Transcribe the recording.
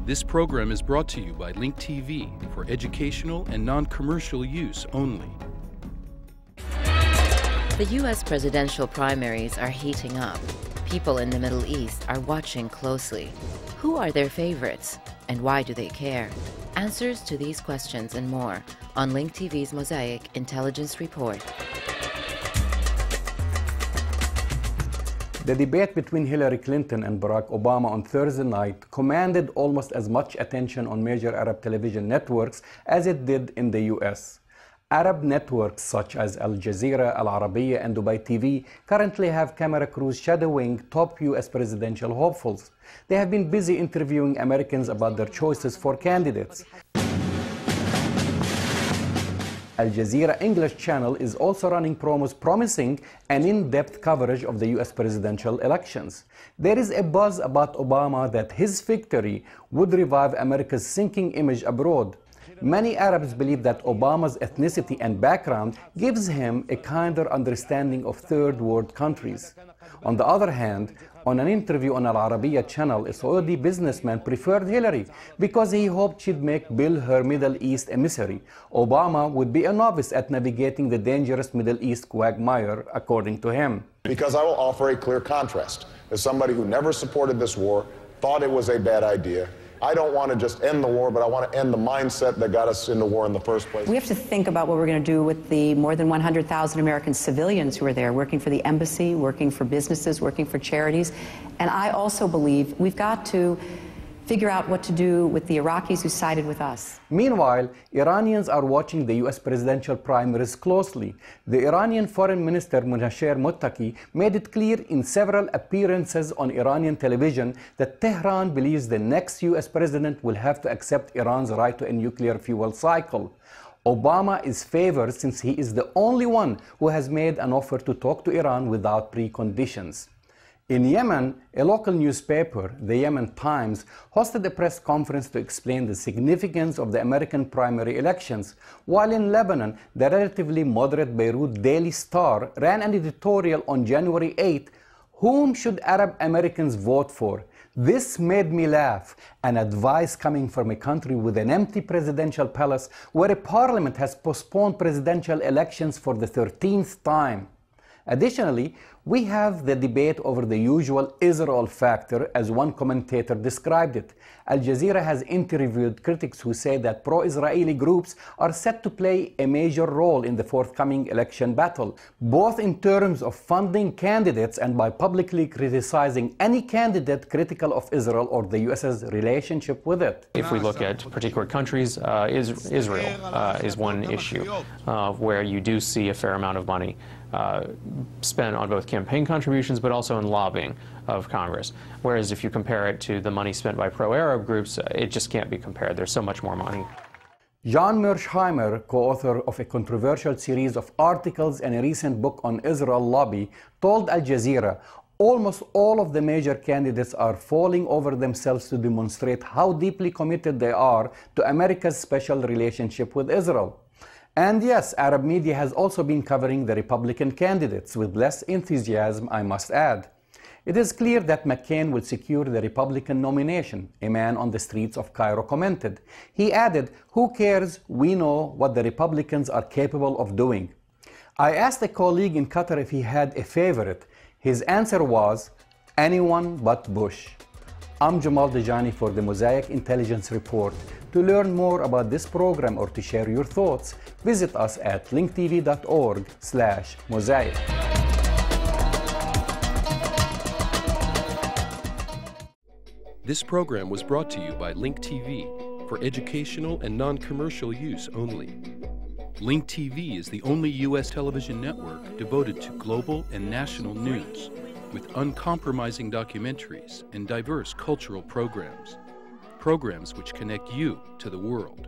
This program is brought to you by Link TV for educational and non-commercial use only. The U.S. presidential primaries are heating up. People in the Middle East are watching closely. Who are their favorites, and why do they care? Answers to these questions and more on Link TV's Mosaic Intelligence Report. The debate between Hillary Clinton and Barack Obama on Thursday night commanded almost as much attention on major Arab television networks as it did in the U.S. Arab networks such as Al Jazeera, Al Arabiya, and Dubai TV currently have camera crews shadowing top U.S. presidential hopefuls. They have been busy interviewing Americans about their choices for candidates. Al Jazeera English channel is also running promos promising an in-depth coverage of the U.S. presidential elections. There is a buzz about Obama that his victory would revive America's sinking image abroad. Many Arabs believe that Obama's ethnicity and background gives him a kinder understanding of third world countries. On the other hand, on an interview on Al Arabiya channel, a Saudi businessman preferred Hillary because he hoped she'd make Bill her Middle East emissary. Obama would be a novice at navigating the dangerous Middle East quagmire, according to him. Because I will offer a clear contrast. As somebody who never supported this war, thought it was a bad idea, I don't want to just end the war, but I want to end the mindset that got us in the war in the first place. We have to think about what we're going to do with the more than 100,000 American civilians who are there, working for the embassy, working for businesses, working for charities. And I also believe we've got to figure out what to do with the Iraqis who sided with us. Meanwhile, Iranians are watching the U.S. presidential primaries closely. The Iranian Foreign Minister Munasher Muttaqi made it clear in several appearances on Iranian television that Tehran believes the next U.S. president will have to accept Iran's right to a nuclear fuel cycle. Obama is favored since he is the only one who has made an offer to talk to Iran without preconditions. In Yemen, a local newspaper, the Yemen Times, hosted a press conference to explain the significance of the American primary elections, while in Lebanon, the relatively moderate Beirut Daily Star ran an editorial on January 8, "Whom should Arab Americans vote for?" This made me laugh, an advice coming from a country with an empty presidential palace where a parliament has postponed presidential elections for the 13th time. Additionally, we have the debate over the usual Israel factor, as one commentator described it. Al Jazeera has interviewed critics who say that pro-Israeli groups are set to play a major role in the forthcoming election battle, both in terms of funding candidates and by publicly criticizing any candidate critical of Israel or the U.S.'s relationship with it. If we look at particular countries, Israel is one issue where you do see a fair amount of money spent on both campaign contributions but also in lobbying of Congress. Whereas if you compare it to the money spent by pro-Arab groups, it just can't be compared. There's so much more money. John Mearsheimer, co-author of a controversial series of articles and a recent book on Israel lobby, told Al Jazeera, almost all of the major candidates are falling over themselves to demonstrate how deeply committed they are to America's special relationship with Israel. And yes, Arab media has also been covering the Republican candidates with less enthusiasm, I must add. It is clear that McCain will secure the Republican nomination, a man on the streets of Cairo commented. He added, "Who cares? We know what the Republicans are capable of doing." I asked a colleague in Qatar if he had a favorite. His answer was, anyone but Bush. I'm Jamal Dajani for the Mosaic Intelligence Report. To learn more about this program or to share your thoughts, visit us at linktv.org/mosaic. This program was brought to you by Link TV for educational and non-commercial use only. Link TV is the only U.S. television network devoted to global and national news, with uncompromising documentaries and diverse cultural programs which connect you to the world.